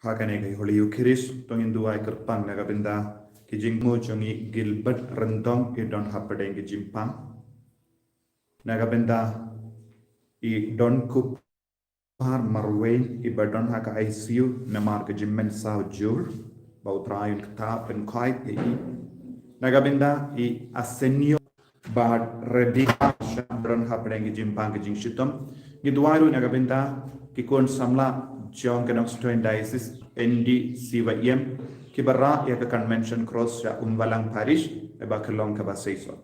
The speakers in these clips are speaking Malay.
Hakane kai holi ukiris tongin duai kerpang naga benda kijingmo jongi Gilbert Rentong I don hapadeng ki jimpang naga benda I don kup par marwain I badon haka ICU namar ke jimmen sao jur bau trayun kta pen kai I naga benda I asenio bad redika shandron hapadeng ki jimpang ki jingshitom ki duai ru naga benda ki kon samla John Knoxtoin Diocese ND CYM Kibara ya ke convention cross ya Umbalang Parish eba kelong ke basaiso.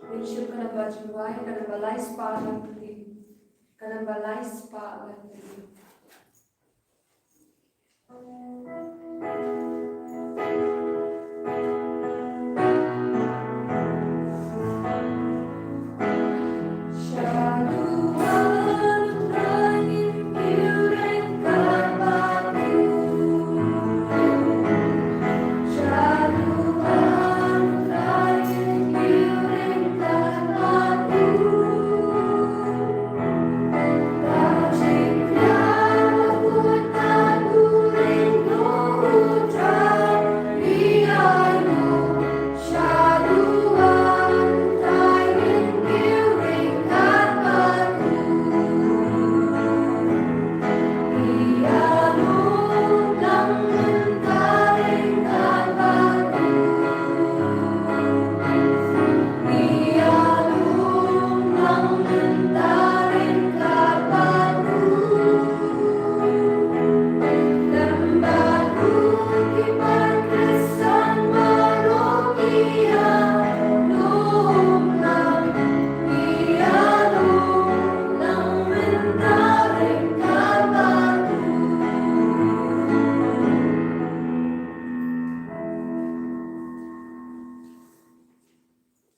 Worship kana bajuai kana balai spalan kana balai spalan.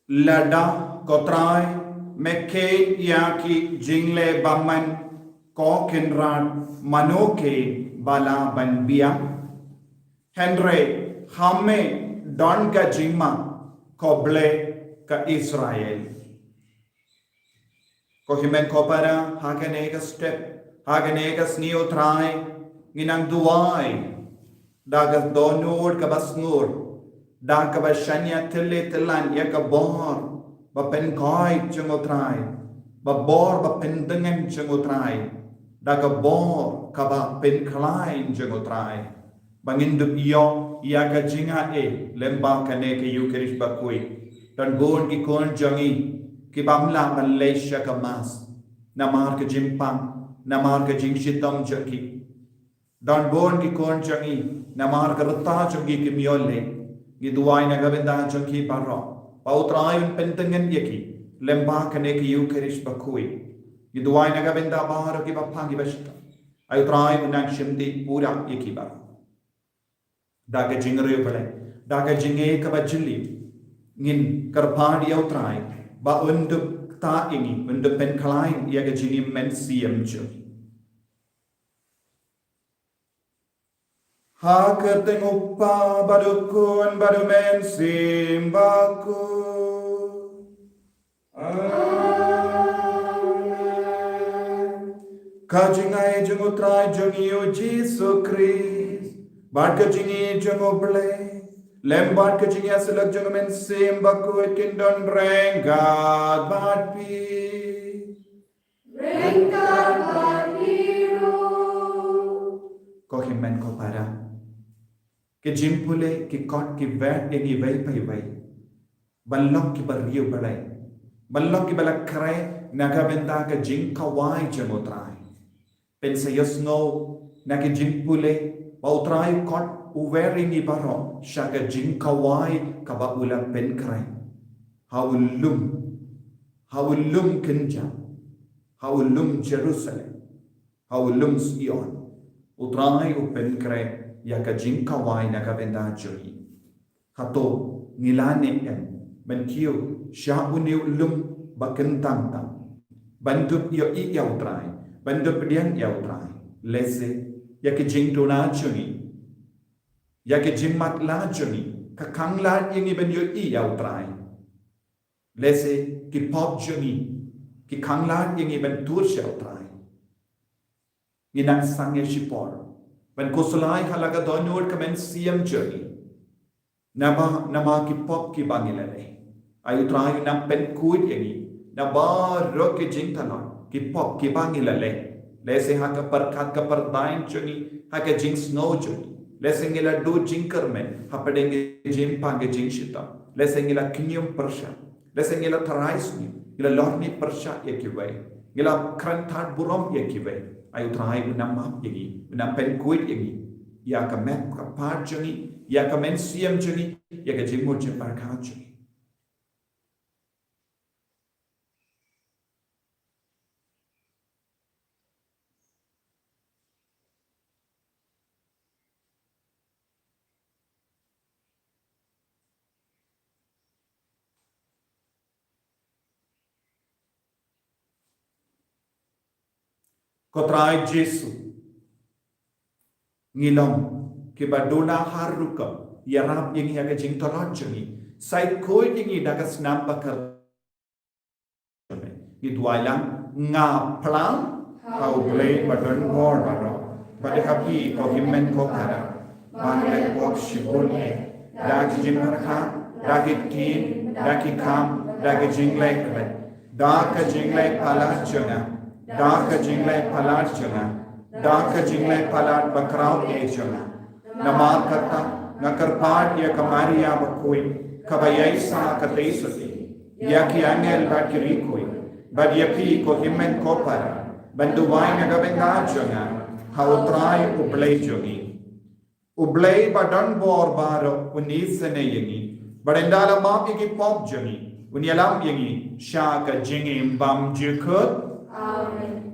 Lada kotrai meke yaki jingle baman kokenran manoke bala banbia Henry hame don ka jingma koble ka Israel ko himen kopara hagane ka step hagane ka snio trai nginang duai dagas donur ka basnur da ka ba shanya tille tilan ya ka bor ba pen koi chungotrai ba bor ba pen dengan chungotrai da ka bor ka ba pen klai chungotrai bangindup iyo ya ka jinga lemba kane ke yukerish ba kui dan gon ki kon jangi ki bamla Malaysia ka mas namar ka jimpang namar ka jingshitam jaki dan gon ki kon jangi namar ka rata jangi ki miole Giduai na gabenda jangki parro. Pautrayun pentengen yaki. Lemba kane ki yukerish bakui. Giduai na gabenda baharo ki bapangi bashita. Ayutrayun nang shimdi pura yaki bar. Daga jingre bale. Daga jinge ka bajili. Ngin karpadi autray. Ba undup ta ingi. Undup pen kalain yaga jini men siyam jil. Hakateng uppa badukun badumen simbaku. Amen. Kajingai jengutrai jengiu Jesu Christ. Bad kajingi jengoble. Lembat kajingi asalak jengomen simbaku etindon renggat bad pi. Renggat bad piru. Kohimen ko para. Ke jimpule ki kot ki vet egi vai pai vai ballok ki barriu balai ballok ki balak kare naga benda ka jing kawai jemotrai pensa yosno naki jimpule bautrai kot uveri ni baro shaka jing kawai kaba ula pen kare hawulum kenja hawulum Jerusalem hawulum Sion utrai upen kare ya ka jing kawai na ka benda joi hato ngilane em benkiu sha uniu lum bakentang tam bandup yo I yau trai bandup dian yau trai lese ya ka jing tona joi ya ka jing mat la joi ka kang la yang ben yo I yau trai Lese ki pop jungi ki khanglat yengi ben tur shel trai. Ginang sange shipor. Ben kusulai halaga donur kamen siam jungi. Nama ki pop ki bangilale. Ayu trai nam pen kuit yengi. Naba ro ki jing talon ki pop ki bangilale. Lese haka perkat ka perdain jungi haka jing snow jungi. Lese ngila do jingker men hapadenge jim pange jing shita. Lese ngila kinyum persha. Lese ngila tarais ni, ngila lorni persha yekiwe, ngila krantat burom yekiwe. Ayu trai unam yegi, unam pen kuit yegi. Ya ka men ka par jungi, ya ka men siam jungi, ya ka jimur jim barkat jungi. Kotrai Jesu ngilom ki baduna haruka yarap yang hiaga jing tolat jungi sai koi yang dagas nampakal idwailang nga plang kau blade badun more baro badekapi kau himmen kau kara bahkan kau shibulne dagi jing marka dagi tin dagi kam dagi jing lek daga jing lek pala junga Daka jingle palat jana, daka jingle palat bakraw e jana. Namar kata, nakarpat ya kamari ya bakui, kabayay sa kataysati, ya ki angel bakirikui, badyapi ko himmen ko para, banduway nagabenga jana, hautray ublay jogi. Ublay badan bor baro unisane yengi, badendala map yagi pop jogi, unyalam yengi, shaka jingim bam jukut, Amen.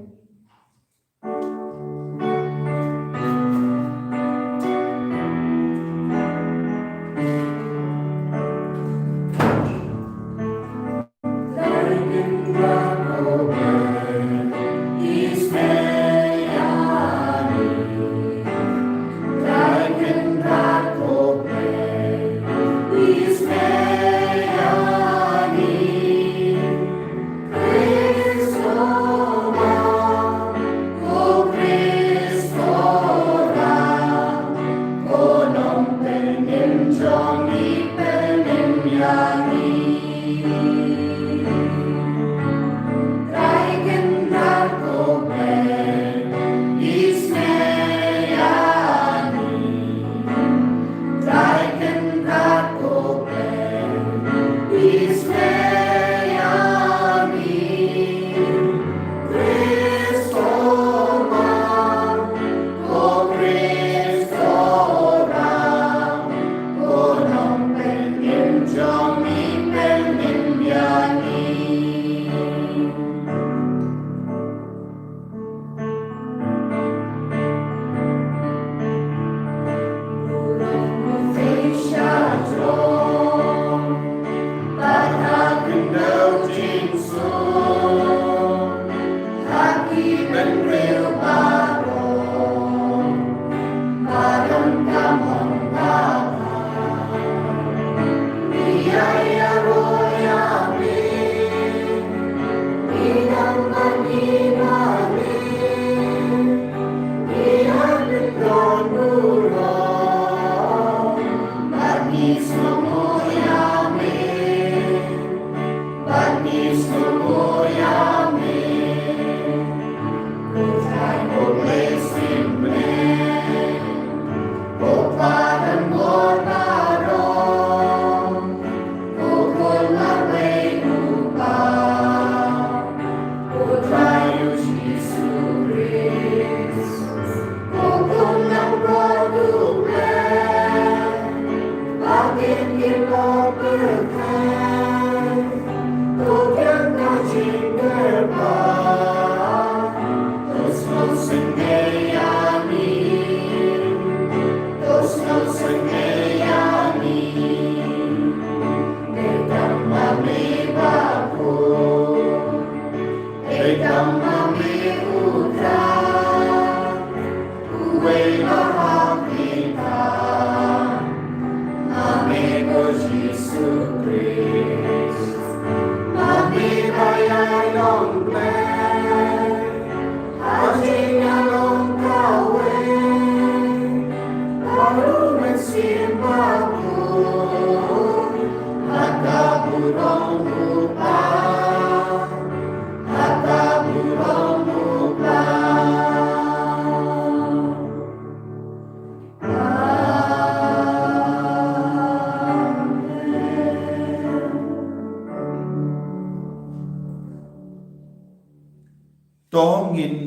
Tongin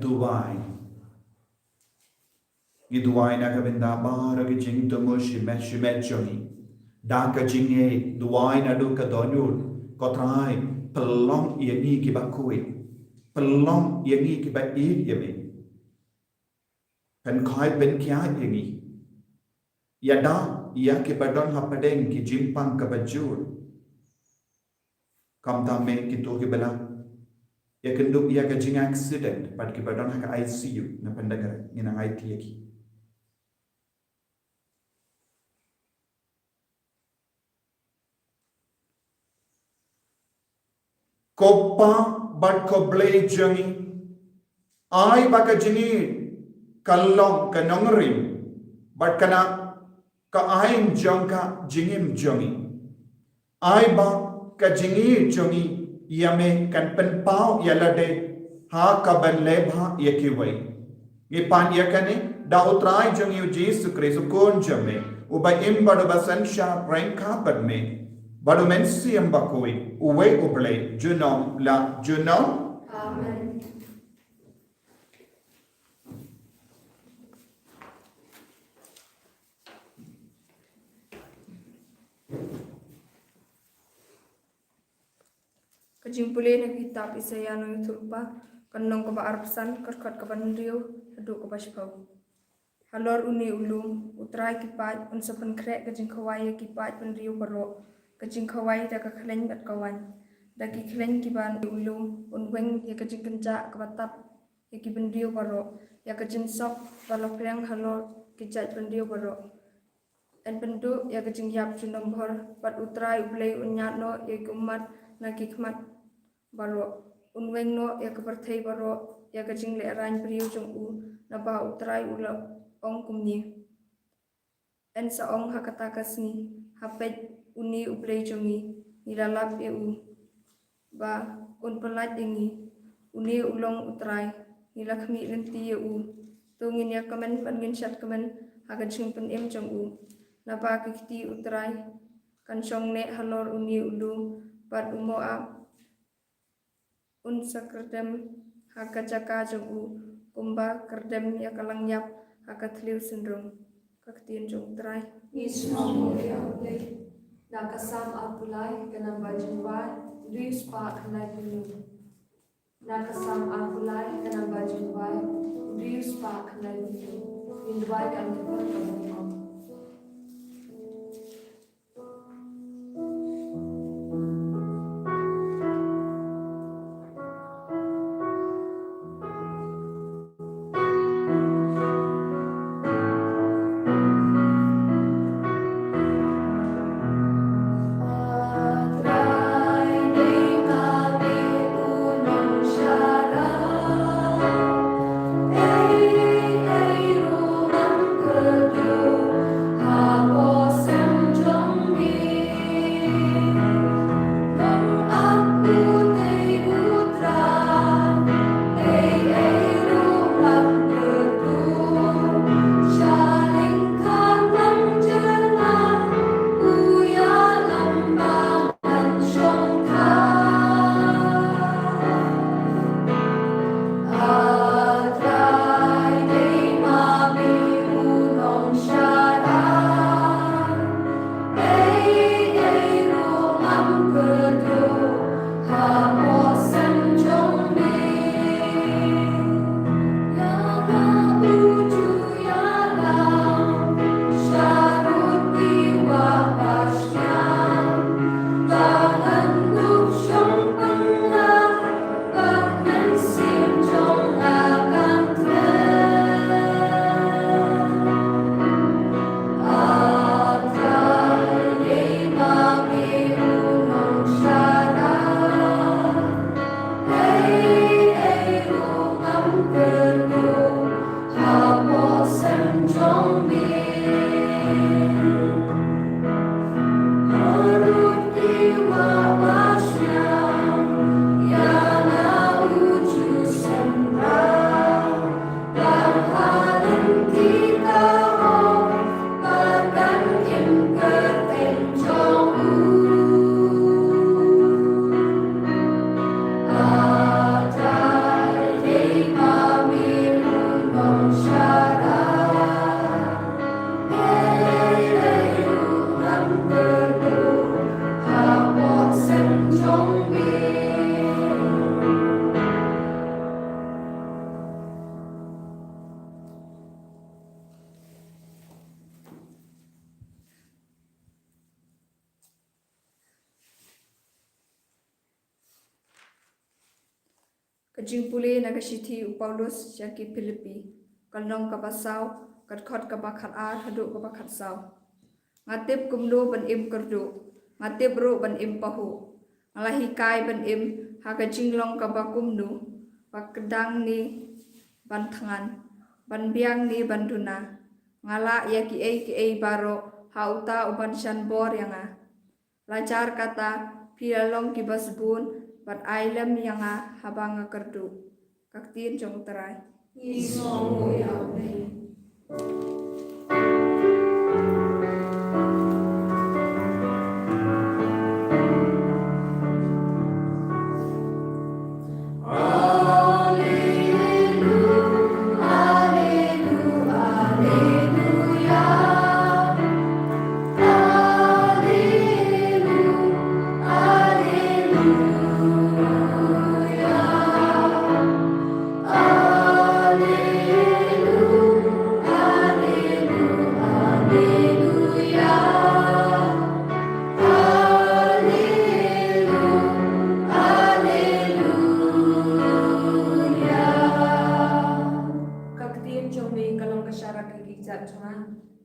duwai. Giduai na kabinda bara gijing tumo shimet joni. Daka jinge duai na duka donyul. Kotrai pelong yangi kibakui. Pelong yangi kibaid yami. Pen kai ben kia yangi. Yada ya kibadon hapadeng ki jimpang kabajur. Kam tame kitu kibala. Ya kenduk ya kajing accident pad kibadon haka ICU na pandagara ina IT yaki. Kopa bad ko blade jangi ai baka jini kallong kanongrim bad kana ka ain jangka jingim jangi ai ba ka jingi jangi yame kan penpau yalade ha ka ban lebha yakiwai ngipan yakane da utrai jangi Jesus Christ kon jame uba imbado basansha ranka padme Bado mensi yang bakui uwe uble junom la junom. Amen. Kejimpulin yang kitab Isaya no Yutupa kanong kaba arpsan kerkat kaban riu haduk kaba shpau. Halor uni ulum utrai kipat unsapan krek kejing kawai kipat penriu baro. Kajing kawai da ka khleng bat kawan da ki khleng ki ban ulum unweng ya kajing kenca kabatap ya ki bendio baro ya kajing sok balok yang halor ki jat bendio baro en bendu ya kajing yap junom bhor pat utrai ublei unyat no ya ki umat na ki khmat baro unweng no ya ka perthei baro ya kajing le rain brio jong u na ba utrai ulo ong kumni en sa ong hakata kasni hapet uni ublei jongi nilalap eu ba un pelat ingi uni ulong utrai nilakmi renti eu tungin ya kamen pangin shat kamen hagan sing pen em jong u napa kiti utrai kan song ne halor uni ulu pat umo ap un sakerdem hakajaka jong u kumba kerdem ya kalang yap hakatliu sindrom kaktian jong utrai Ismamu ya ublei Nakasam apulai kena bajunwai Rius pa kanai bulu Nakasam apulai kena bajunwai Rius pa kanai bulu Indwai kan kepon kabungkong Hey, hey, rumang kedua Kajing puli nagasithi Paulus yaki Filipi. Kalnong kabasaw, kadkot kabakat ar, haduk kabakat saw. Ngatip kumdo ban im kerdu, ngatip ru ban im pahu. Ngalahi kai ban im, haga jinglong kabakumnu, pakedang ni ban tangan, ban biang ni ban duna. Ngala yaki ei baro, hauta uban shan bor yanga. Lajar kata, pilalong kibasbun, bat ailem yanga habanga kerdu. Kaktiin jong terai. Isomo Yahweh.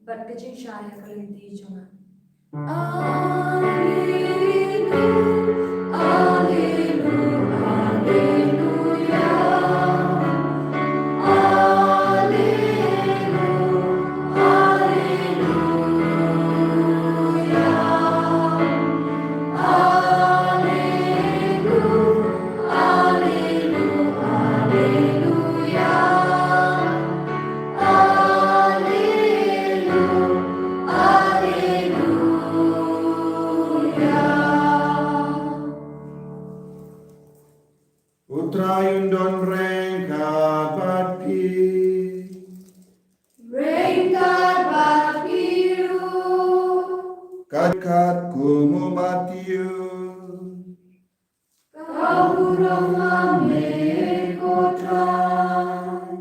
But kajing shaya kalindi chunga. Alleluia, alleluia, alleluia, Utrayundon rengka bati. Rengkat biru, Kat kumu batiu. kaburang ame kotrai.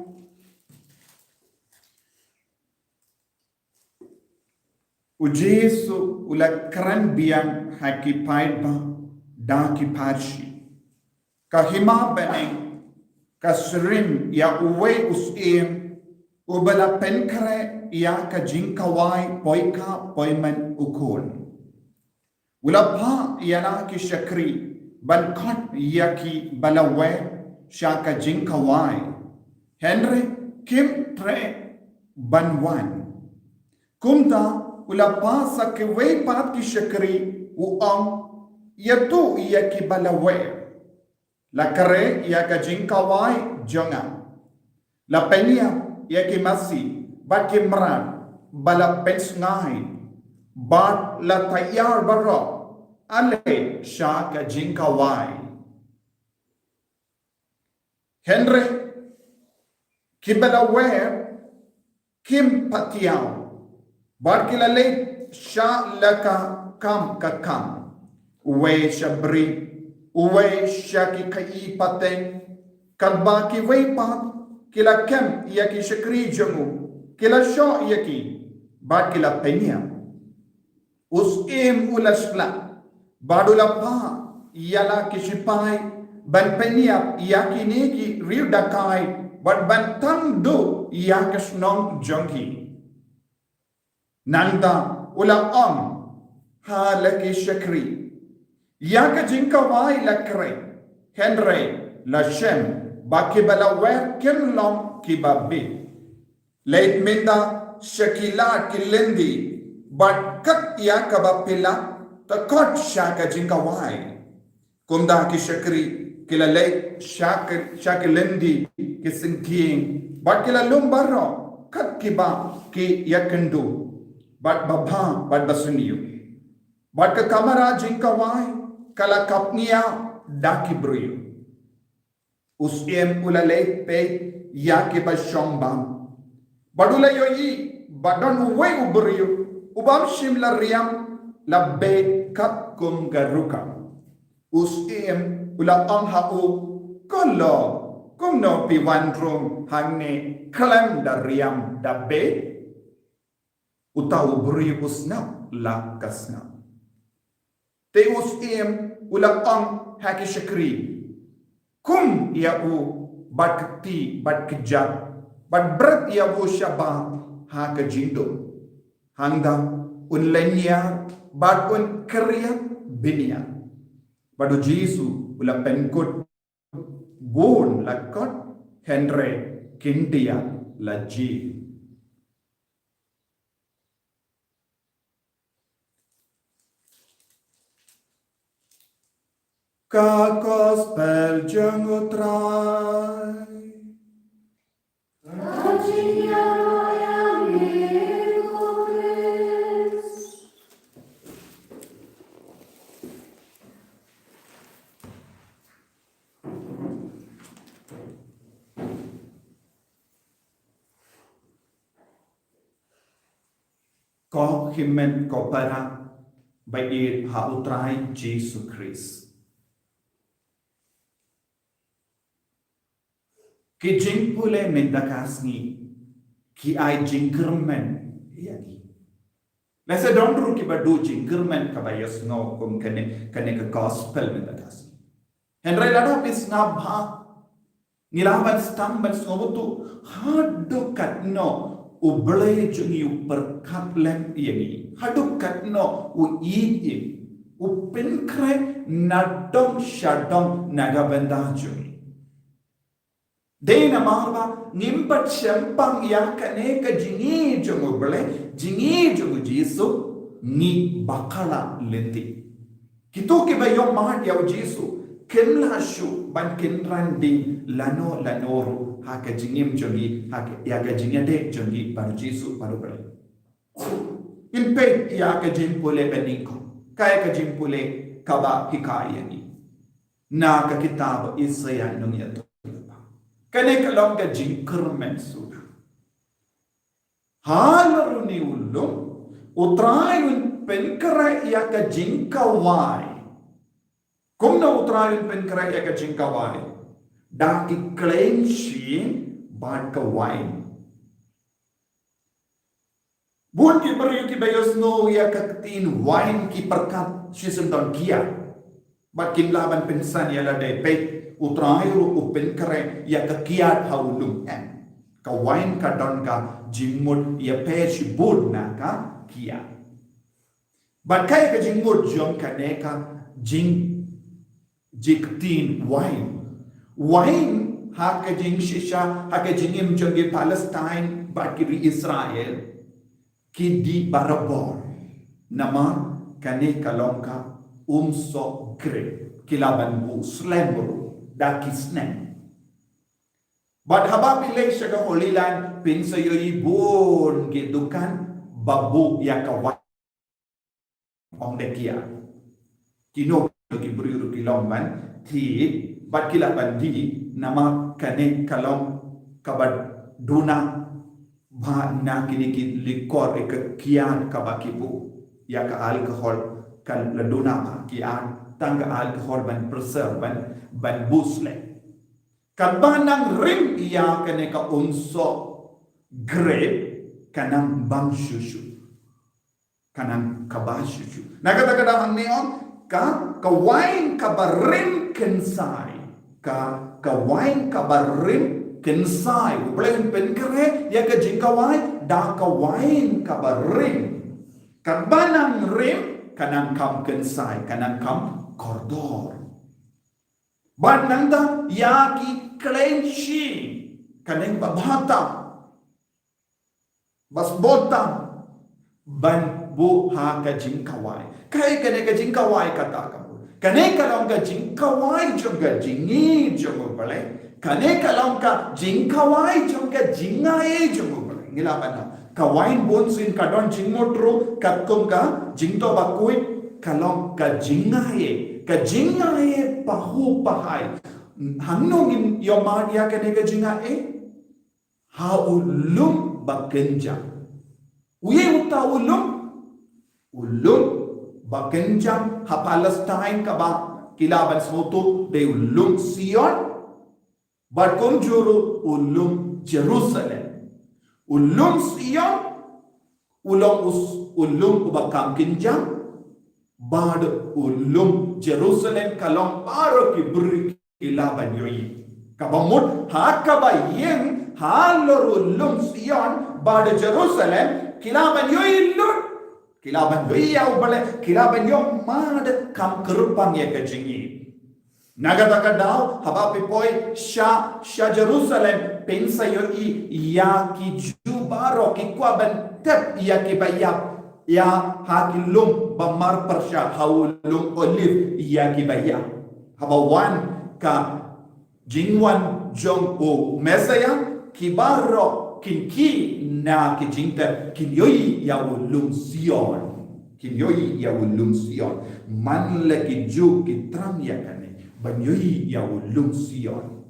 Ujesu ula kran biang haki paidba daki parshi. Kahima beneng kasrim ya uwe usim ubala penkare ya kajinkawai poika poiman ukul. Ula pa yana ki shakri ban kot yaki balawe shaka jinkawai. Henry Kim tre banwan. Kumta ula pa sa kiway pat ki shakri uang yatu yaki balawe. La kare ya ka jinkawai jonga. La penya ya ki masi bat ki mran bala pensngai bat la tayar baro ale sha ka jinkawai. Henry kibalawe kim patiao bat ki la le sha la ka kam we shabri uwe shaki kai pateng kadba ki wei pat kila kem yaki shakri jamu kila sho yaki bat kila penya us em ulasla badula pa yala kishipai ban penya yaki neki riudakai bat ban tang do yakasnong jongi nanda ula halaki shakri Yaka jinkawai lakre, Henry, Lashem, Bakibala wer kimlom kibabi. Late minda Shakila kilindi, but kat yakabapila, the kot shaka jinkawai. Kumda ki shakri, kila late shakilindi kisinking, but kila lumbaro, kat kiba ki yakandu, but baba, but basuniyu. But ka kamara jinkawai, kala kapnia daki bruyo. Usiem ulalay pe yaki ba shombam. Badula yoyi badon uwe ubruyo. Ubam shimla riyam la be kat kum garuka. Usiem ula hau kolo kum no pi wandrum hangne kalam da riyam da be. Utau bruyo usnap la kasnap. Te usiem ula haki shakri. kum ia u bat keti bat kejat bat berat ia u syabah ha ke jindo hangda un lenya bat un kerja binia badu Jesu ula penkut bun lakot Henry kindia laji ka gospel jengotrai ko himen ko para bagi hautrai Jesu Christ ki jingpule mendakasni ki ai jingkermen yani lesa dondru ki badu jingkermen kabayas no kum kane ke gospel mendakasni henry lada pisna bha nilaban stamban sobutu hadu katno ublay jungi uperkatlem yani hadu katno u ii u pinkre nadom shadom nagabenda jungi Dena marwa nimbat syampang ya kane ka jingi jungu bele jingi jungu Jesu ni bakala lenti kitu ke bayo mahad ya Jesu kenla shu ban kenran ding lano lanoru ha ka jingim jungi ha ya ka jingade jungi par Jesu paru bele impe ya ka jimpule beniko kaya ka jimpule kaba hikayani na ka kitab Isaya nungyato kane kalong ka jingkermen suda halaruni ulum utrayun penkara ya ka jingkawai kumna utrayun penkara ya ka jingkawai daki klenshi bad ka wine bun ki beri ki bayos no ya ka tin wine ki perkat shisendon kia bakin laban pensan ya la dai pe utrahiru upen kare ya ka kiat haulum en ka wine ka don ka jingmut ya peshi bud na ka kia but kaya ka jingmut jong ka ne ka jing jiktin wine ha ka jing shisha ha ka jingim jongi Palestine bakiri Israel ki di barabor nama kane kalongka umso gre kilaban bu slembro dakisnen but haba pilay siya ka holilan pinsa yoy bon gidukan babu yakawa ong dekia kino ki buriru kilomban ti but kilaban di nama kane kalong kabad duna ba na kini ki likor ek kian kabakibu yaka alcohol kan laduna kian tangga alcohol ban preserve ban busle kabanang rim iya kane ka unso grape kanang bang shushu kanang kabashushu nakata ang neon ka wine ka barim kensai ka wine ka barim kensai ublen penkere ya ka jingkawai da ka wine ka barim kabanang rim kanang kam kensai kanang kam kordor bananda yaki klenshi kaneng babata basbota ban bu ha ka jingkawai kai kane ka jingkawai kata kamu kane kalong ka jingkawai juga jingi juga bale kane kalong ka jingkawai juga jingai juga bale ngila bana ka wine bonsin ka don jingmotro katkum ka jingto bakui kalong ka jingaye pahu pahai hannongin yomadia kane ka jingaye ha ulum bakenja uye uta ulum bakenja ha Palestine ka ba kilaban smoto de ulum Sion bakum juru ulum Jerusalem ulum Sion ulum ubakam kinjam bad ulum Jerusalem kalong paro ki beri ilaban yoi kabamut hakaba yeng haloru lum Sion bad Jerusalem kilaban yoi lut kilaban yoi ya ubale kilaban yo mad kam kerupang ya kejingi nagataka daw habapi poi sha Jerusalem pensa yoi ya ki jubaro ki kwaban tep ya ki bayap ya hakilum bamar persya haulum olive ya ki bayap habawan ka jingwan jong o mesaya kibaro kinki na kijingta kinyoi ya ulum Sion kinyoi ya ulum Sion man le kiju kitram ya kane banyoi ya ulum Sion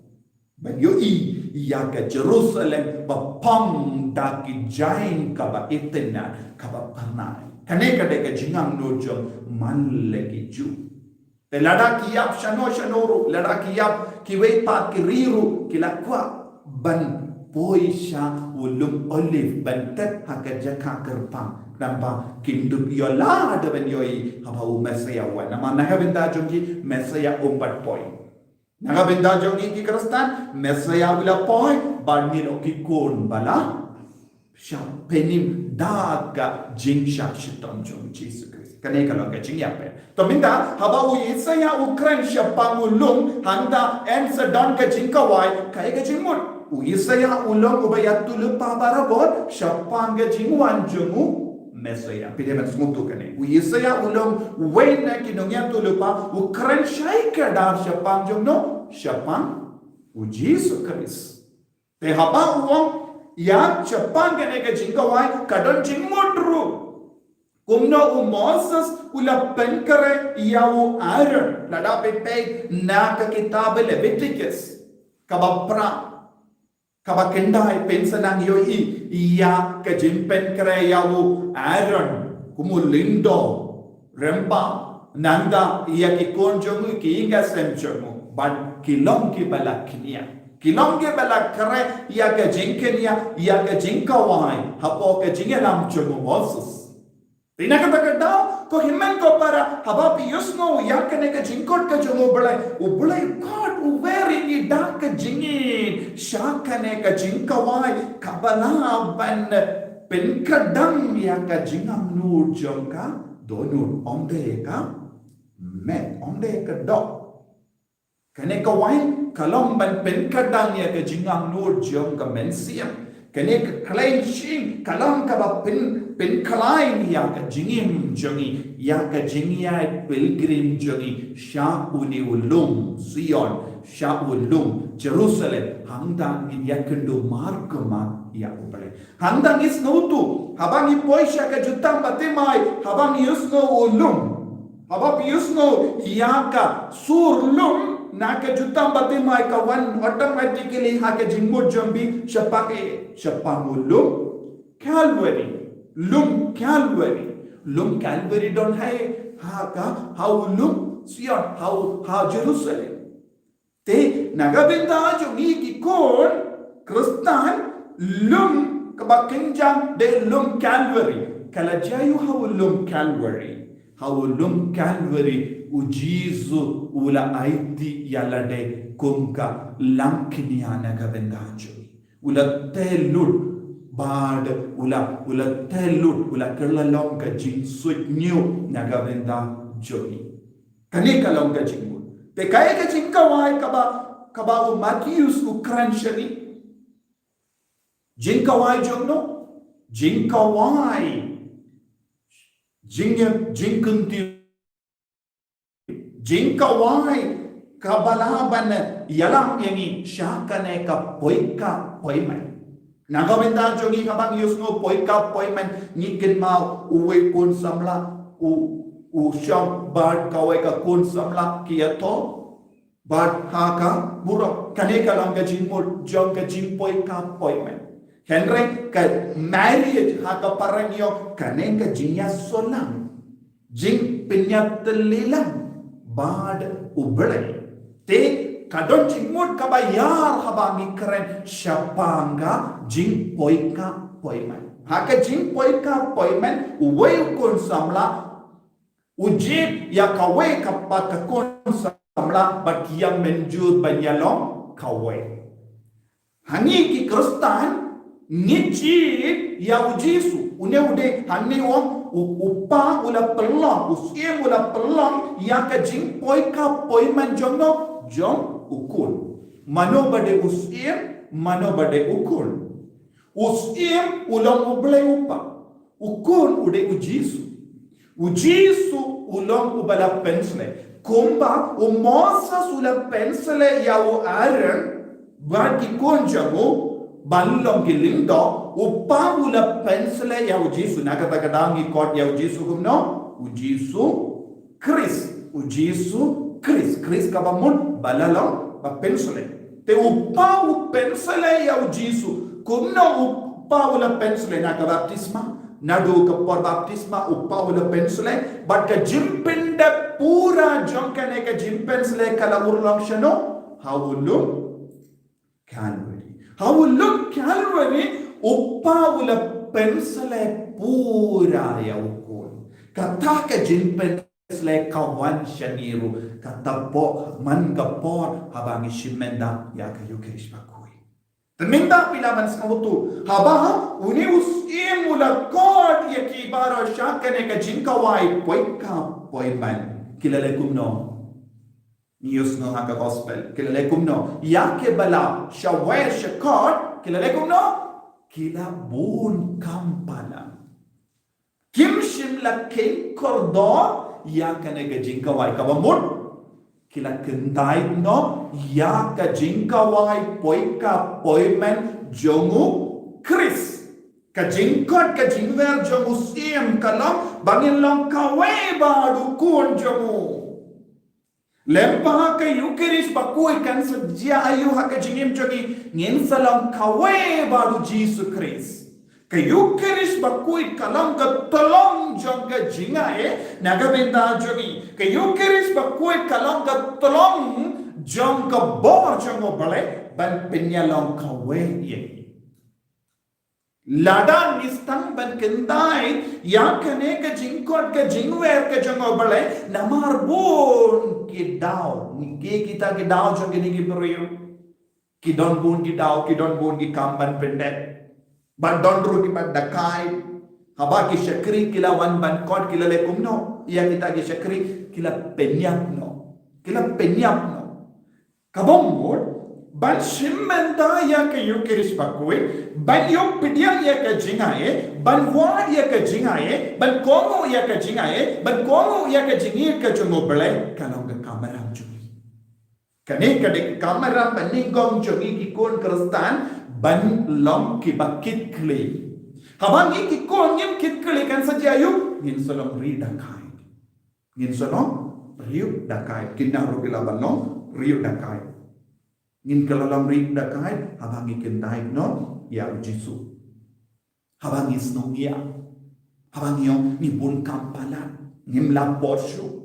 banyoi ya ka Jerusalem bapang da ki jain ka ba itena ka ba panai kane kade ka jingang no jong man le kiju te lada kiap shanoru lada kiap kiwei pat kiriru kilakwa ban poisha ulum olive ban tet hakaja ka kerpang namba kindup yola ada ban yoi haba mesaya wa nama nahabinda jongi mesaya umpat poi nahabinda jongi ki kristan mesaya wila poi barnin okikon bala sha penim daga jingsha shitam jong Jesus kanay kalau kacing ya pe. To minta haba u Isaya Ukraine syapang ulung handa en sedang kacing kawai kaya kacing mut. U Isaya ulung ubayat tu lupa barabot syapang kacing wan jemu Mesaya. Pide men smutu kane. U Isaya ulung wena kinongya tu lupa Ukraine syai kadar syapang jemno syapang u Jesus Christ. Te haba uang ya syapang kane kacing kawai kadon jing mutru. Kumno u Moses ula penkare ya u Aaron lada pepe na ka kitab Leviticus kabapra kabakendai pensanang yoi ya ka jimpen kare ya u Aaron kumulindo rempa nanda ya ki konjomu ki inga semjomu but kilong ki balaknia kilong ki balakare ya ka jinkenia ya ka jinkawai hapo ka jingelam jomu Moses Tinakataka daw ko himen ko para habapi yusno yakane ka jingkot ka jomo ubulay God uveri ni dak ka jingin shakane ka jingkawai kabalaban penkadam ya ka jingam nur jongka donur omde ka do kane ka wain kalomban penkadam ya ka jingam nur jongka mensiam kane ka clenching kalam ka ba pen kalain ya ka jingim jongi ya ka jingia pilgrim jongi sha uni ulum Sion sha ulum Jerusalem hangda in yakendu markama ya ubale hangda is no tu habang ipoisha ka jutam batimai habang yusno ulum habang yusno ya ka surlum naka jutam batimai ka wan automatically ha ka jingmo jombi shapangulum Calvary lum Calvary don't have how lum Sion how Jerusalem te nagabinda jongi ki kon kristan lum kabakinjang de lum Calvary kala jayu how lum Calvary ujizu ula aiti yalade kumka lamkinia nagabinda jongi ula telud bad ula telut ula kerlalong ka jing suit new nagabenda jogi kani kalong ka jing te kaya ka jing kawai kaba u Matthews Ukraine shari jing kawai jongno jing kawai jing kunti jing kawai kabalaban yalam yangi syakane ka poika poiman Nagabinda jongi kabang yusno poika poiman ngikin mau uwe kun samla u sham bad kawai ka kun samla kiato bad haka burok kane kalang ka jingmur jong ka jing poika poiman Henry ka marriage haka parangyo kane ka jingya solang jing pinyatlilang bad ubelay te kadon jingmut kabayar habangi keren syapanga jing poika poiman haka jing poika poiman uwe kun samla ujib ya kawe kapat ka kun Samla bakiam menjur banyalong kawe. Hani ki Kristen ngici ya Yesu. Ude hani om upa ula pelong usim ula pelong ya ka jing poi ka poi manjono jong ukul. Mano bade usim mano bade ukul. Usim ulang ublay upa. Ukul ude ujisu. Ujisu ulang ubala pensle. Kumba umosa sula pensle ya u aren bagi konjamu balong gilindo upawula pensle ya ujisu nakatakadangi kot ya ujisu kumno ujisu Chris kabamun balalong ba pensle te upawu pensle ya ujisu kumno upawula pensle nakabaptisma nadu kapor baptisma upawula pensle but ka jimpinda pura jonkane ka jimpensle kala urlang shano hawulum Calvary upawula pensle pura ya ukul kataka jin pensle kawan shaniru katapo man kapor habangi shimenda ya ka yukrish bakui teminda pilaman skamutu haba uni usimula kod ya kibaro shakane ka jin kawai poiman kilale kumno Nius no haka gospel kilale kumno yake bala shawer shakot kilale kumno kila bun kampala kim shimla king kordor yakane ga jinkawai kabamut kila kentai no yaka jinkawai poika poimen jongu Chris ka jinkot ka jingwer jongu sim kalam bangin long kawe badu kun jongu Lempa ka Eucharist bakui kan sejia ayu haka jingim jogi ngin salam kawe baru Jesus Christ. Ka Eucharist bakui kalam ka tolong jong ka jingae naga benda jogi. Ka Eucharist bakui kalam ka tolong jong ka bor jong obale ban penyalong kawe ye. Lada nistang ban kendai ya kane ka jingkot ka jingwer ka jango bale namar bon ki daw ki kita ki daw jong ni ki beriu ki don bon ki kamban pendek ban don ru ki ban dakai haba ki syakri kila wan ban kot kila le kumno ya kita ki syakri kila penyap no kabomod ban shimmenda ya ka Eucharist bakui ban yung pidiang ya ka jingae ban wa ya ka jingae ban kongo ya ka jingae ban kongo ya ka jingir ka jungo bele kalau ka kamaram jungi kane ka de kamaram baningong jungi ki kon Kristen ban long ki bakit kli habang ki kon ngim kit kli kan sajayu ngin solong ri dakai kinaru kilabalong ri dakai ngin kalalam rik dakai habangi kendai no ya Jesu habangi snongia habangi ni bun kampalan ngim laposhu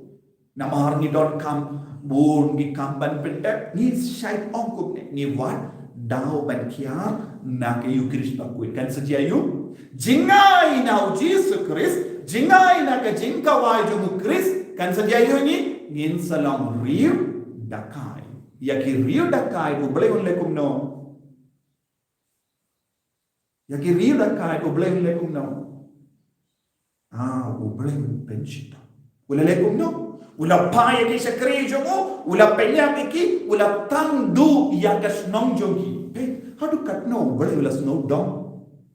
namar ni don kam bun gi kamban pendek ni syait ongkup ni wat dau ban kiar na ke Eucharist bakui kan sejayu jingai na Jesus Christ jingai na ke jingkawai jumu Christ kan sejayu ni ngin salam riu dakai Yaki rio dakai ublay unlekum no. Yaki rio dakai ublay unlekum no. Ublay unpenchita. Ulalekum no. Ula pa yaki sakri jomo. Ula penya miki. Ula tandu yakas nong jogi. Hadu kat no ublay ulas no dong.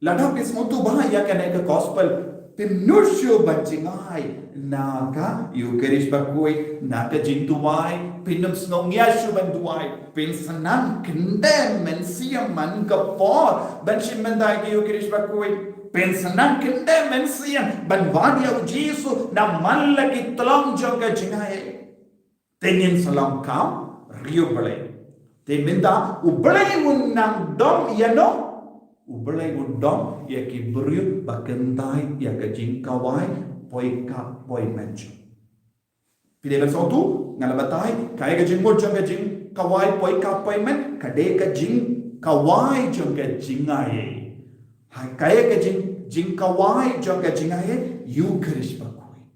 Lada pis motu bah yakan eka gospel. Pinusyo banjingai naga Eucharist bakui naga jintuai pinum snong yashu banduai pinsanan kendem mensiam man kapor banshim mandai Eucharist bakui pinsanan kendem mensiam banwadi au Jesu na malla ki tolong joga jingai tenin salam kam rio bale te minda ublay unang dom yano ublay undom ya ki beriut bakendai ya ka jingkawai poika poi menjo pide verso tu ngalabatai kaya ka jingmod jong ka jingkawai poika poi men kade ka jingkawai jong ka jingaye hai kaya ka jingkawai jong ka jingaye Eucharist bakui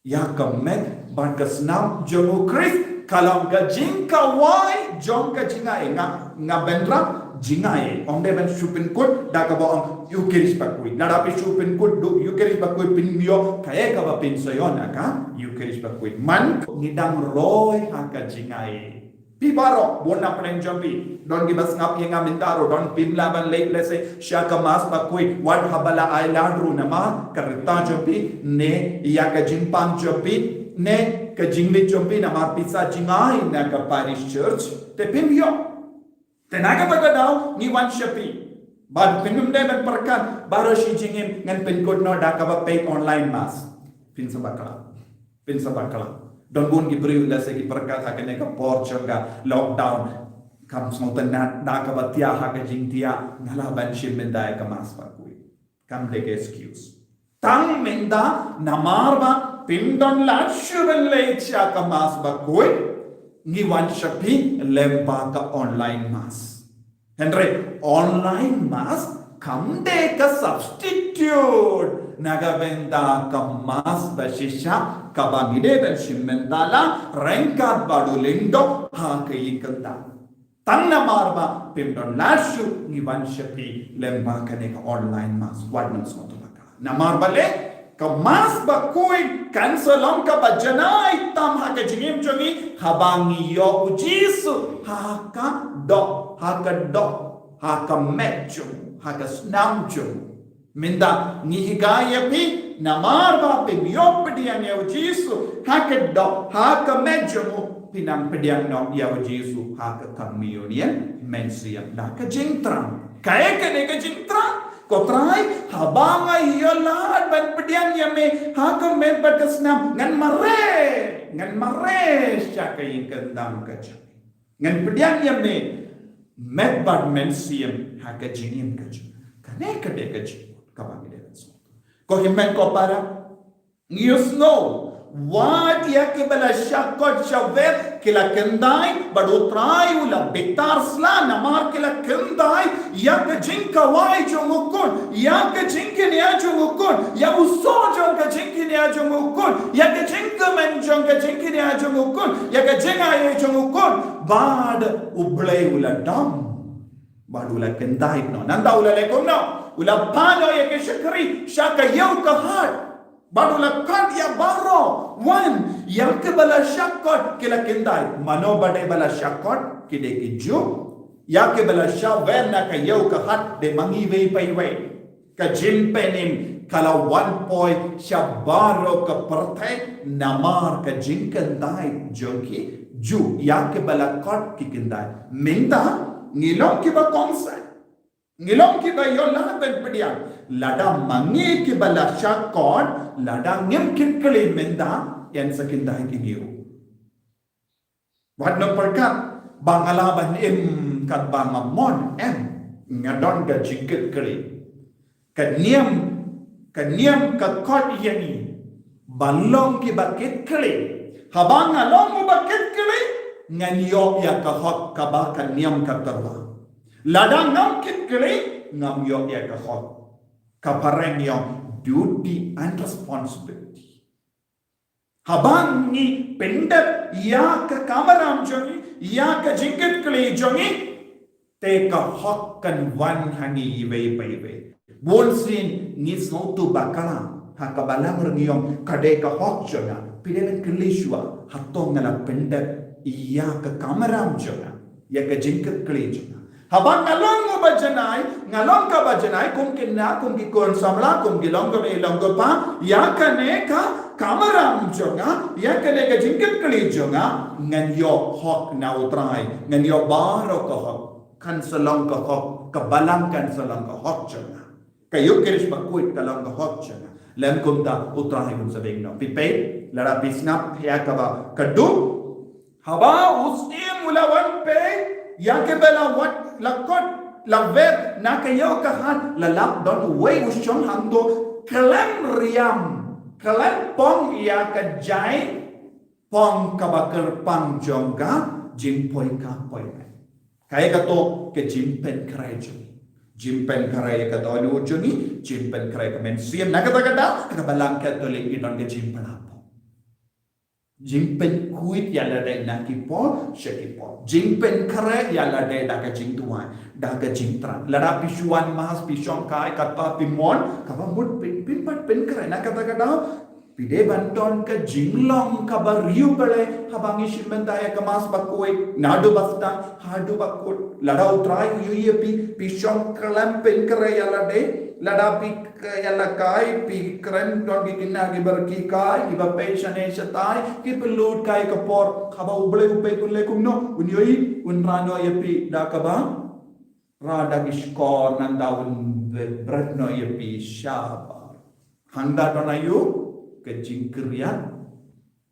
ya ka met ban ka snam jong Christ kalau gajing kawai jong gajingai nga bendra jingai ong de ben supin kut da ka bong yukeris bakui nada pi supin kut du yukeris bakui pin mio kae ka ba pin soyona ka yukeris bakui man ngidang roy ha ka jingai pi baro bona pren jambi don gi bas ngap yenga mintaro don pin laban late lese shaka mas bakui wat habala ai ladru nama karita jambi ne ya ka jimpang jambi ne ka jingli jambi nama pizza jingai na ka parish church te pin yo tenaga bagadaw ni wan shapi bad pinum de ben perkan baro shi jingin ngan pin code no da ka ba pay online mas pin sabakala don bun gi briu la se gi perkat ha kene ka porchanga lockdown kam smotan na da ka ba tia ha ka jing tia ngala ban shim men da ka mas pa kui kam de ke excuse tang menda namarba pin don la shuben le cha ka mas ba kui ngi wan shapi lempa ka online mas Henry online mas kam de ka substitute naga benda ka mas basisha ka bangide ben shimmendala renkat badu lindo ha ka yikanda tanna marba pimdon lashu ngi wan shapi lempa ka ne ka online mas wadna soto baka na marba le ka mas ba kui kansalom ka bajanai tam ha ka jingim jongi habangi yo ujisu ha ka do ha ka mechu ha ka snamchu minda nihigaya pi namarba pi yo pedian ya ujisu ha ka do ha ka mechu pinang pedian no ya ujisu ha ka kamionian mensiam da ka jingtram kaya ka ne ka jingtram kotrai habanga yola ban pedian ya me ha ka me batasnam ngan mare syaka yikandam ka jami ngan pedian ya me met bad mensiam ha ka jingim ka jami kane ka de ka jing ka bangi de so ko himmen ko para you know what ya ke bala shakot shavet kila kendai badutrai ula bitarsla namar kila kendai ya ke jinka wai jomukun ya ke jinke ne ajomukun ya uso jong ke jinke ne ajomukun ya ke jinka men jong ke jinke ne ajomukun ya ke jinga ye jomukun bad ublai ula dam bad ula kendai no nanda ula lekom no ula pano ya ke shakri shaka yau ka hat badula kad ya baro one yang ke bala shakot kila kendai mano bade bala shakot kide ki ju ya ke bala shawer na ka yau ka hat de mangi vei pai vei ka jimpenim kala one point shabaro ka parthai namar ka jinkandai jonki ju ya ke bala kot ki kendai minda ngilong ki ba kongsa ngilong ki ba yola ben pedian lada mangi ki bala shakot lada ngem kinkali menda yan sa kindahin kingiyo. Wad no perkat bangalaban kat bangamon ngadon ka jingkit kali. Kaniam ka kot yani balong ki bakit kali. Habang along mo bakit kali nganyo ya ka hot ka ba kaniam ka tarwa. Lada ngam kit kali ngam yo ya ka hot kapareng yung duty and responsibility. Habang ni pendat ya ka kamaram jongi ya ka jingkit kli jongi te ka hokkan wan hangi iwe bolsin ni snautu bakala ha ka balang rngiyong kade ka hok jonga pidelen klishwa hatong ngala pendat ya ka kamaram jonga ya ka jingkit kli jonga habang ngalong ka bajanai kum kinna kum ki kon samla kum gilong ka ilong pa ya kane ka kamaram jonga ya kane ka jingkit kali jonga ngan yo hok na utrai ngan yo baro ka hok kan salong ka hok ka balang kan salong ka hok jonga kayo kirish bakuit ka lang ka hok jonga lem kum ta utrai kun sabing no pipe lara bisnap ya ka ba kadu haba usim ulawan pe ya ke bela wat lakot laver na kayo kahan lalak don way usyong hando kalem riam kalem pong ya ka jai pong kabakar pang jongga jimpoy ka poy kaya kato ke jimpen karay jimpen karay ka to ano joni jimpen karay ka men siyem nakatagada kabalang ka to ling idon ke jimpen apo Jing pen kuit yala dai na kipo shekipo. Jing pen kare yala dai daga jing tuan. Daga jing tran. Lada pisuan mas pisong kai kata pimon. Kapa mut pimpat pen kare na kata kata. Pide banton ke jinglong kabar riu bale habangi shimendaya kemas bakoi nadu basta hadu bakut lada utrai yu pi pisong kelam pen kare yala dai lada pi yala kai pi kren don ki kinna ki berki kai ki bape shane shatai ki pelut kai kapor khaba uble upe kulle kumno unyoi unrano yepi da kaba rada kiskor nandaun bretno yepi shaba handa donayu ke jingkriat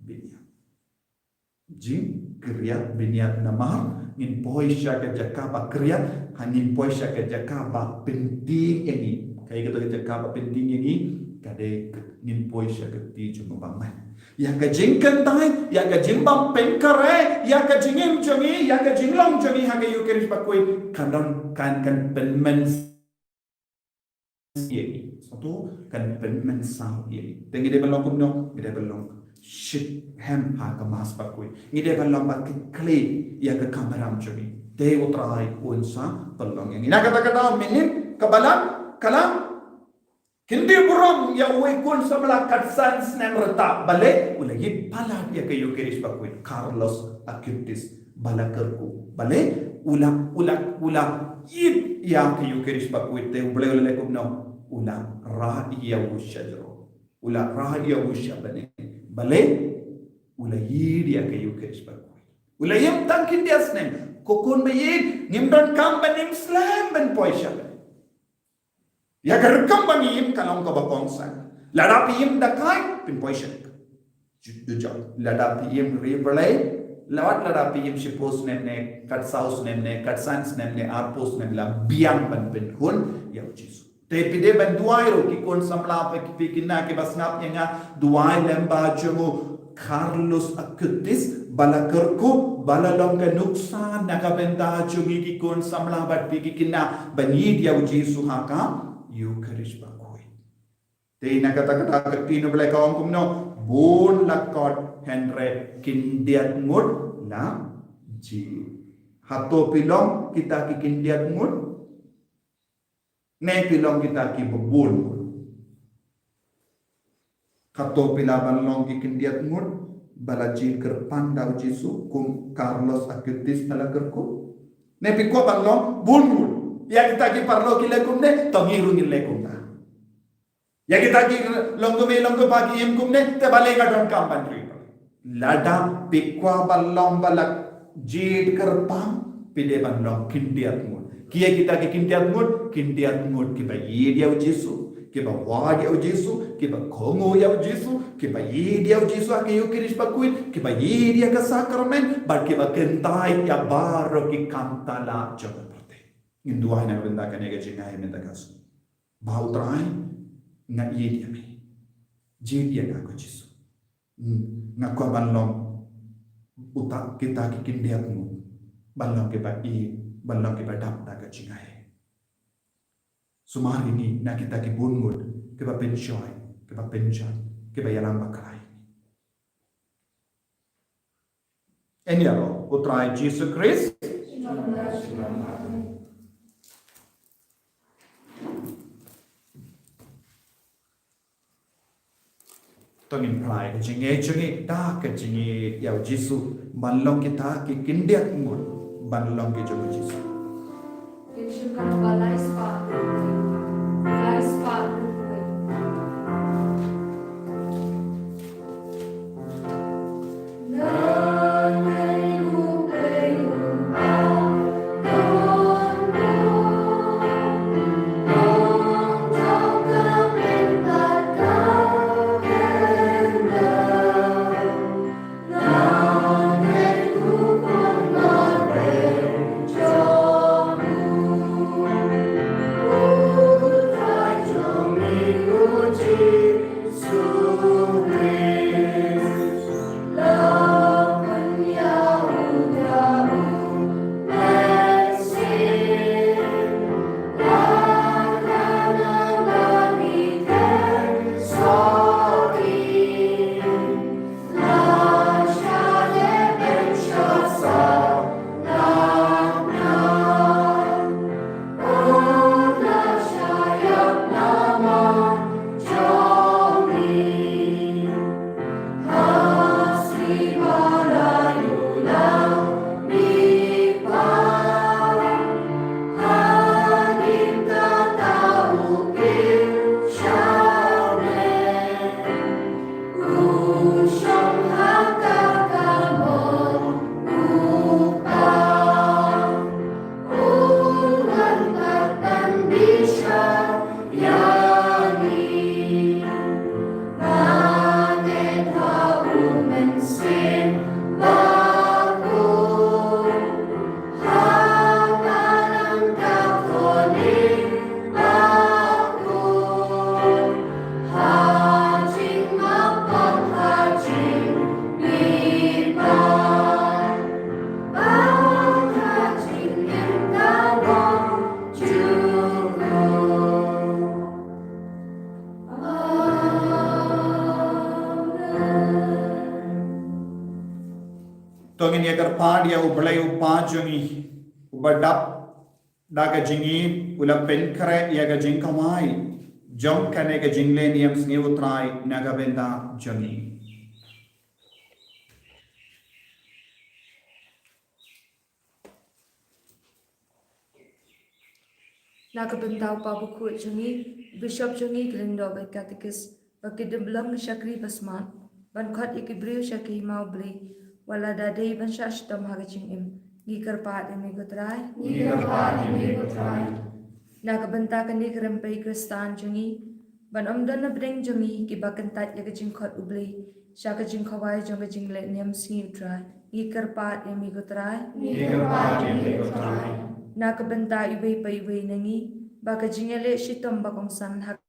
biniat jingkriat biniat nama ngin poisha ke jakaba kriat hanin poisha ke jakaba penting ini kayak kita jakaba penting ini kade ngin poisha ke ti cuma bangman ya ke jingkan tai ya ke jimbang penkare ya ke jingim jongi ya ke jinglong jongi hage yukeris bakoi kandon kan penmen ini satu kan penmen sang ini tengi de belong kumno de belong shit hem ha ka mas bakoi ni de belong bak kle ya ke kameram jongi de utrai unsa belong ini na kata-kata menin kabalam kalam kindi burong ya uwe kun sabla katsan snem reta bale ulagi pala ya ke yukeris bakoi Carlos Acutis balakerku bale ula yit ya ke yukeris bakoi te bale ule kumno ula ra ya ushajro ula ra ya ushabane bale ula yid ya ke yukeris bakoi ula yim tankin dia snem kokon be yid nimdan kam banim slam ben poisha ya gerkam bangim kalong ka bakongsan ladapi yim dakai pin poisha jujur ladapi yim rebelay lawat ladapi yim shipos nemne kat saus nemne kat sans nemne arpos nemla biang ban ben hun ya jisu te pide ban duai ro ki kon samla pa ki pikina ke basngap nga duai lemba jumu Carlos Acutis balakerku balalong ke nuksan nakabenda jumi ki kon samla bat pikina banid ya jisu haka yukeris bakoi te nakata-kata ketino bela kaum kumno bon lakot henre kindiat ngut na ji hato pilong kita ki kindiat ngut ne pilong kita ki bebun hato pilaban long ki kindiat ngut balajin kerpan dau jisu kum Carlos Acutis balakerku ne pikwa balong bun ya kita ki parlo ki lekumne tangiru ni lekumna ya kita ki longgo pagi em kumne te balega don kam bandri lada pikwa ballong balak jid kerpam pide ballong kindiat mut kiya kita ki kindiat mut ki ba yedia jisu ki ba wadia jisu ki ba kongo ya jisu ki ba yedia jisu ak yukiris bakuit ki ba yedia ka sakramen bar ki ba kentai ya baro ki kantala joga Indua na benda kan ega jingai mentakas. Bau trai nga ye dia me. Ji dia ka ko jisu. Nga ko balong utak kita ki kindiat mu. Balong ke ba balong ke ba dap da ka jingai. Sumari ni na kita ki bungut ke ba penjoy, ke ba yalang bakalai. Enyaro utrai Jesus Christ. Tongin prai ke jinge da ke jinge ya jisu balong kita ki kindiat ngun balong ke jogo jisu Kinsukan balai spa Oh Tongin ya kerpa dia ublay upa jungi ubadap daga jingi ula penkare ya ga jingkamai jom kane ga jingle niam sni utrai naga benda jungi. Naga benda upa buku jungi Bishop jungi Glendo by Catechist Bakidem belang syakri basman ban khat ikibriu syaki mau beli wala dadai ban syashtam hagaching im ngikar paat imi gutrai naga benta kandi kerempai kristan jungi ban omdan na bring jungi ki bakantat ya gajing khat ubli syaka jing khawai jong gajing le niam singi utrai ngikar paat imi gutrai naga benta ibai pai ibai nangi baka jingele shitom bakong san hak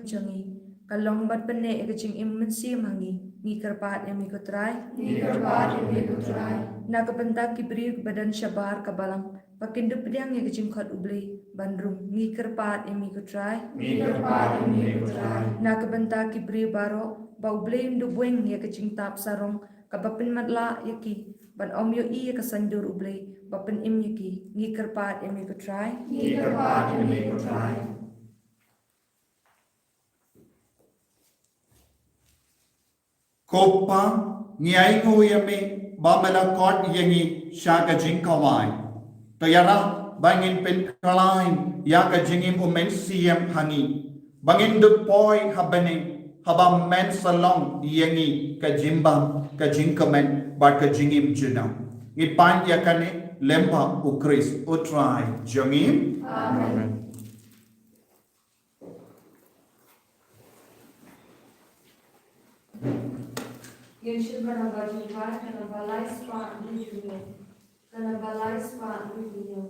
jungi kalong bat pene egajing immensi mangi ni kerpat emi kutrai na kepentak kibri badan syabar kabalang pakin de pedang egajing khat ubli bandrum ni kerpat emi kutrai na kepentak kibri baro bau blame du bueng egajing tap sarong kabapin matla yaki ban om yo I kasandur ubli bapin im yaki ni kerpat emi kutrai Kopa ngiai nguyame bamela kot yangi shaga jingkawai. Tayara bangin pen kalain yaga jingim umensiam hangi. Bangin deploy habane habam men salong yangi ka jimbam ka jingkamen bat ka jingim junam. Ipan yakane lempa ukris utrai jangim. Amen. Yeshua nabajibah kana balai spa dunia, kana balai spa dunia.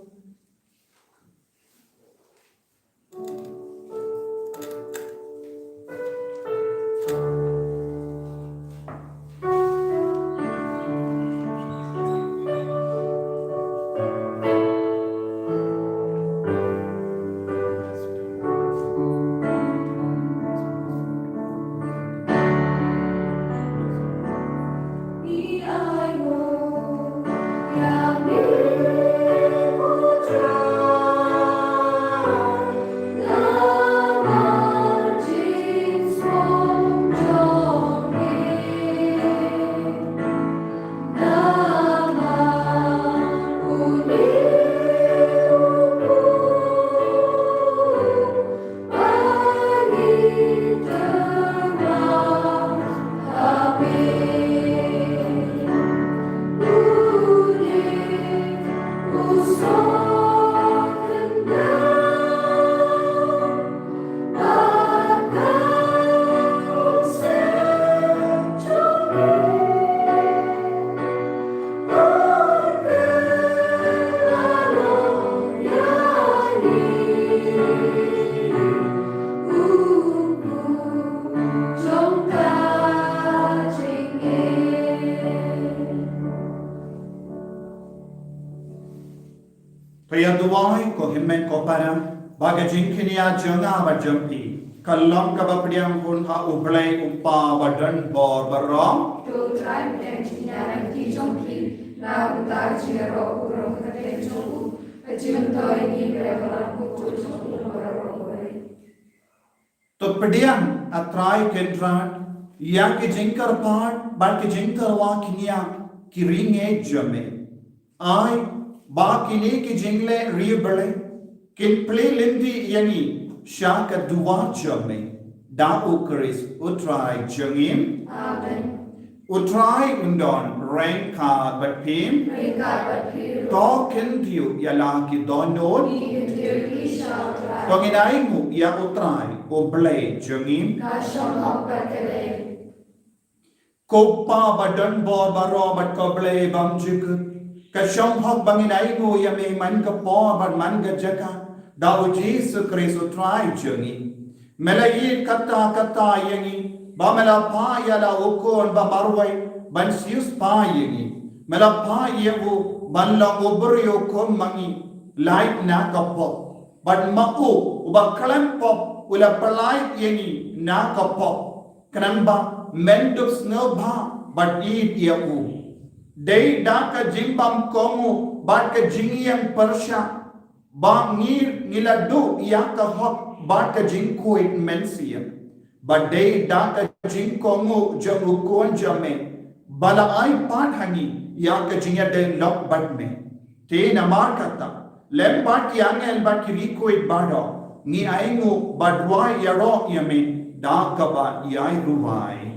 Payaduai ko himmen ko param bagajing kinia jonga bajampi kallam kabapdiam kun ha ublai upa badan bor barong to try and kinia ki jongki na utar jiro urong kate jongu ajunto ini berapa ku jongu to pediam atrai kendran yang ki jingkar part ban ki jingkar wa kinia ki ringe jame ai ba kini ki jingle ribale kin play lindi yani shaka duwa jame da ukris utrai jangim amen utrai undon ranka but pim to kin diu yala ki donod to nginai mu ya utrai oblay jangim kopa badan bor baro bat koblay bam jikut Kashong hok banginai mo yame man ka po ban man ka jaka daw Jesus Christ try jungi melai kata yangi ba mela pa yala ukon ba marwai ban sius pa yangi mela pa yewu ban la obryo ko mangi light na ka po ban mau uba kalam po ula palai yangi na ka po kanamba mendups no ba but eat yewu Dei daka jimbam komu bat ke jingiam persya bang ngiladu yaka hok bat ke jingkuit mensiam. But dei daka jingkomu jamu kon jame bala ai pat hani yaka jinga de lok bat me. Te namar kata lem bat yang bat kirikuit bado ni aingu badwai yaro yame daka bat yai ruwai.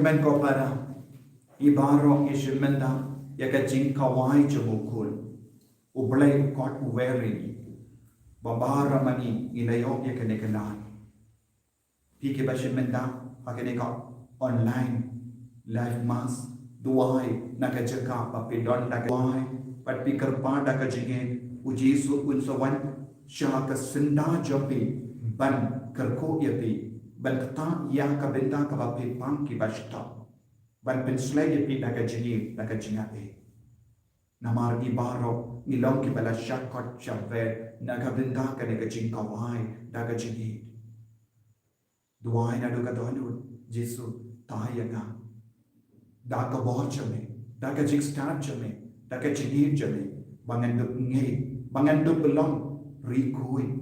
Men ko para ibarong ishimenda yaka jinkawai jabukul ublay kot uweri babara mani ilayok yaka nekanan piki bashimenda hakaneka online live mass duai nakajaka papidon duai pat pikar pada kajingen ujisu unsawan shaka sinda jopi ban kerko yapi ban kata yang kabenda kabapi pang ki bashta ban penslay yapi daga jini daga jingate namar ibaro nilong ki bala shakot chave naga benda ka daga jingkawai daga jini duai na duga donu jesu tayanga daga bochame daga jigstar chame daga jini chame bangandup nge bangandup belong rikui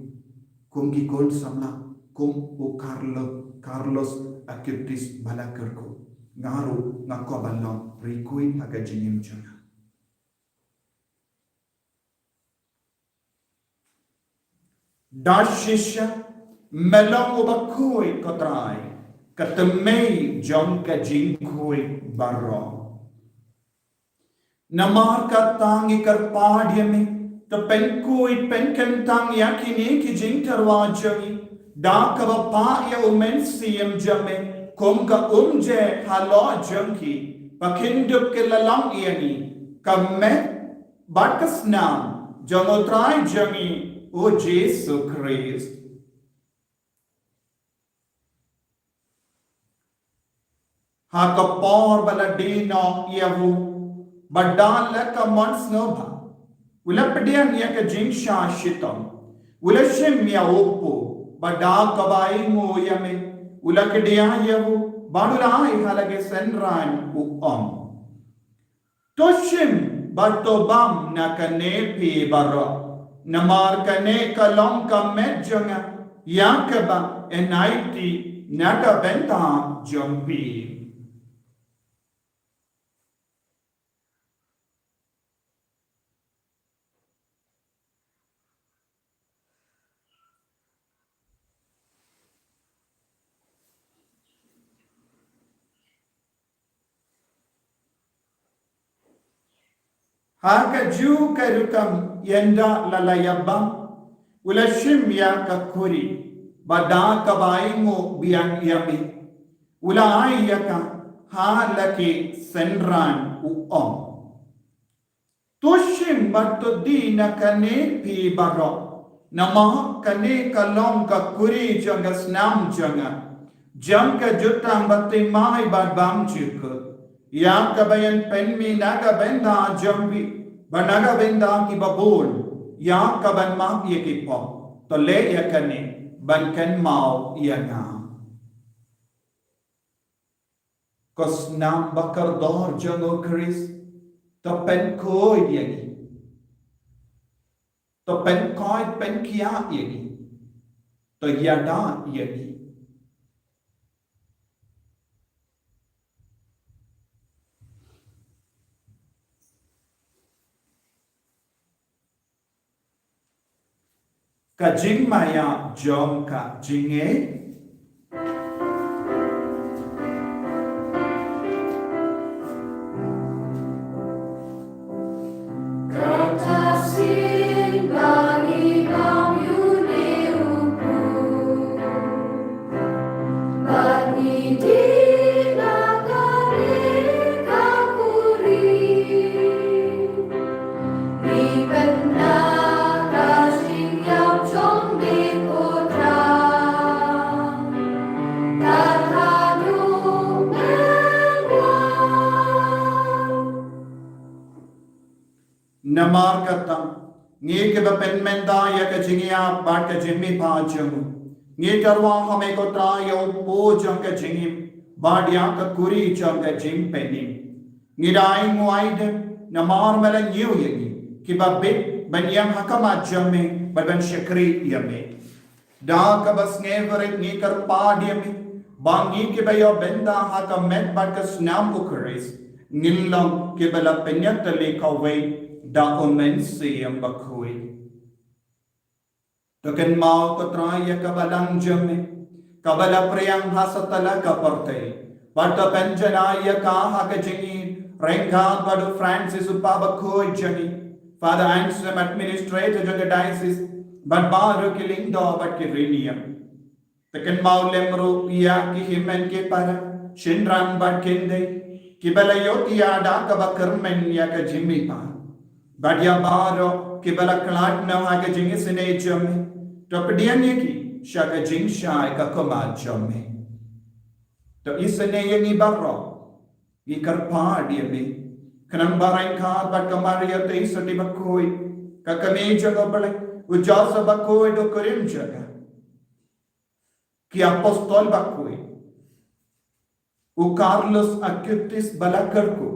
kumki kon samla kum u Carlos Acutis balakerku ngaru ngako balong rikuin aga jinim jana dashisha melong ubakui kotrai katemei jong ka jingkui baro namar ka tangi karpadyami to penkui penkentang yakini ki jingtarwa jangi Dakava pa ya umensiam jame kumka umje halo jangki pakindup ke lalang iani kamme batasnam jamotrai jangi o Jesu Christ hakapor baladino yavu badan laka mansnobha ulapdian yaka jingsha shitam ulashim ya upu Bada kabai mo yame ulakdiya yavu badulai halage senran uom toshim batobam nakane pi baro namar kane kalong kamet jonga yakaba enaiti naga benta jompi Haka juu karukam yenda lalayabam ulashim ya kakuri bada kabaingo biang yami ulai yaka halaki senran uom tushim batodi nakane pi baro nama kane kalong kakuri janga snam janga jutang batimai badbam chika yang kabayan penmi naga benda jambi banaga benda ki babul yang kaban mak ye ki pom to le yakane ban kan mau yana kos nam bakar dor jango Chris to pen koi yagi to pen koi pen kia yagi to yada yagi. Ka jing maya jom ka jinge namar katang ngi ke pen menda ya ka jingia bat ka jimmi pa jung ngi karwa hame ko tra yo po jung ka jingi bat ya ka kuri jung ka jim peni ngi dai ngwai de namar mala nyu yegi ki ba bit ban yam hakama jamme ban shakri yame da ka bas never ngi kar pa yame bangi ke ba yo benda hakam met bat ka snam ukris ngillam ke bala penyat le kawai da omen siyam bakhui token mau ko traya kabalang jame kabala priyang hasatala kaparte bata penjanaya ka hakajini renga badu Francis upabakhui jani Father Anselm administrator of the diocese but baru kiling do but kirinium token mau lemro ya ki himen ke para shinran bat kende kibala yotia da kabakarmen ya ka jimmi pa Badia baro kibala klat na haga jingi sine jame to pedian ki shaga jing shai ka koma jame to isane yangi barro I karpa diame kanang barai ka bat kamaria te isati bakoi ka kame jaga bale ujasa bakoi do korim jaga ki apostol bakoi u Carlos Acutis balakarko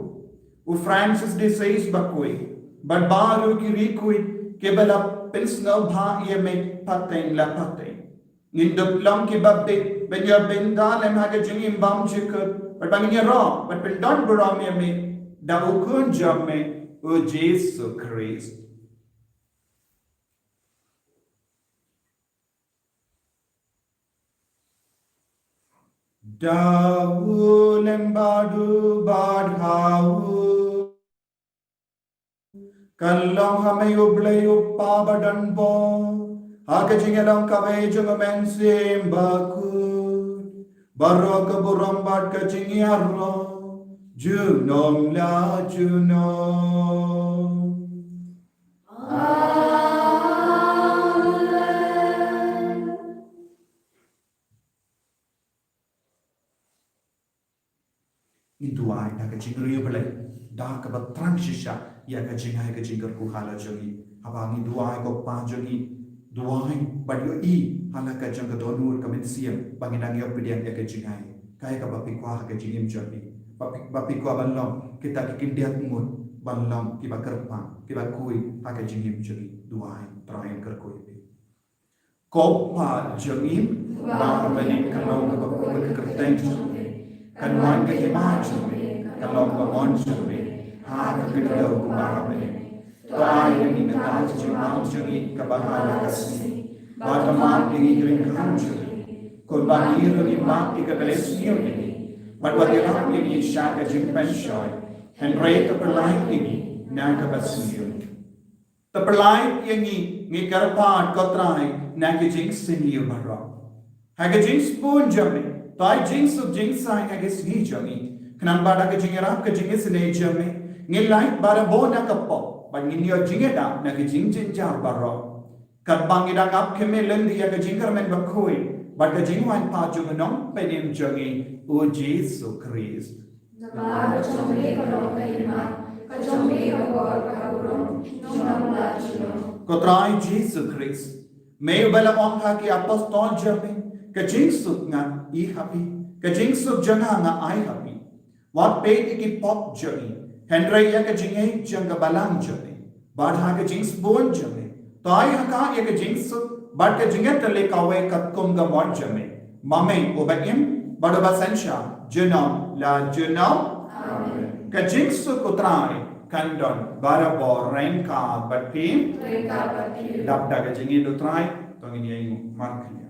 u Francis de Sales bakoi but baru ki rikui kebala pilsner bha ye me pateng la pateng in the plum ki babde ben ya bendal em haga jingim bam chikut but bangin ya ro but ben don bram ye me da ukun jam me o Jesus Christ da lembadu badhau Kalong hame ublay uppa badan bo hakajingelang kaway jung men sim bakut baro kaburam bat kajingiarro junom la junom Amen Itu ay nakajingriyo balay da kabatrang shisha ya ka jingai ka jingar ku hala jogi abangi duai ko pa jogi duai badyo I hala ka jang ka donur ka mensiam banginang yo pidian ya ka jingai kai ka bapi kwa ka jingim jogi bapi kwa banlong kita kikindiat mut banlong ki bakarpa ki bakui ha ka jingim jogi duai train kar koi ko pa jogi ba bani kalau ka bakui ka kerteng kan wan ka imagine kalau ka on jogi Hak kedua kumame, toai yang minat cuma curi kebahagiaan kasih, bagaimana ini kering kancuri, korban iru imak ikabelesnya ini, badwadilah ini syaka jimpen shoy, Henry terpelai ini nak kabasnya, terpelai ini ngikarpat kotrai nak jing seni barang, hak jing spoon jami, toai jing sub jing sai hak seni jami, kenapa dak jing rap ke jing seni jami ngilai bara bona kapo ban nginyo jingeda na ki jingjin jar baro kat bangida ngap keme lendi ya ka jingkar men bakoi bat ka jingwan pa jungnong pedim jangi o Jesus Christ Namar chomri kono kaima ka chomri agor ka buron nomla chuno kotrai Jesus Christ me bala ong ha ki apostol jame ka jingsuk nga I happy ka jingsuk janga nga I happy wat pe ki pop jangi Henry ya ka jingay jang ka balang jame badha ka jings bon jame Tai haka ya ke jinx bar ke jinget le kawe kat kum ga mon jame. Mame obaim bar ba sensha junam la junam ka jinx ko trai kandon bara bo renka bati dap da ga jingi do trai to ngi yengu marknya.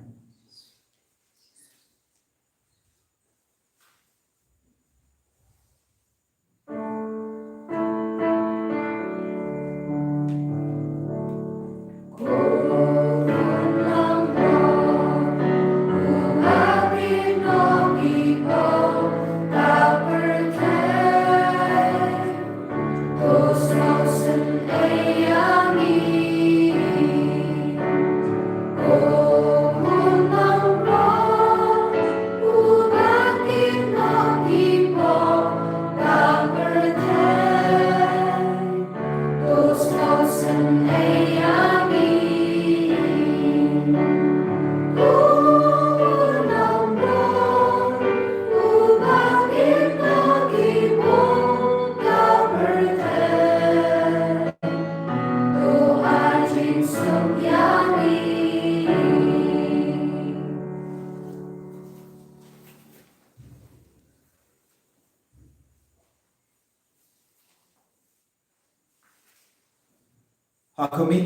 Hakumi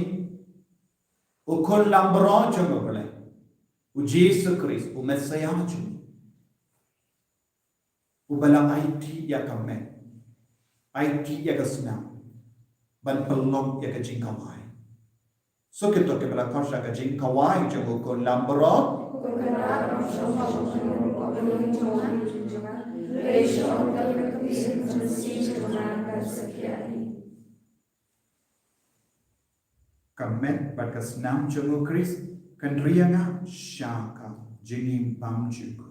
ukol lambro chumukle u Jesus Christ u Messiah chum u bala IT ya kamme IT ya kasna ban pelong ya ka jingkawai so kito ke bala kasha ka jingkawai chum ukol lambro kamet bakas nam chungu Chris kan rianga shaka jingim bamjuk.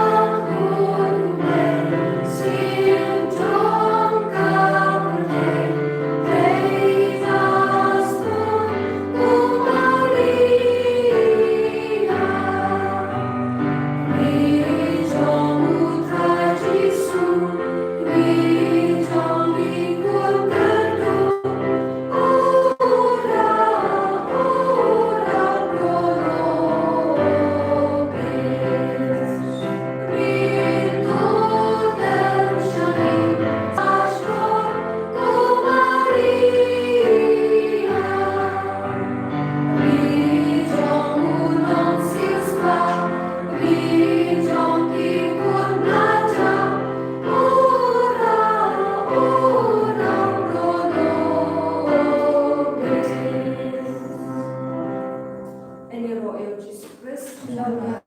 Amen.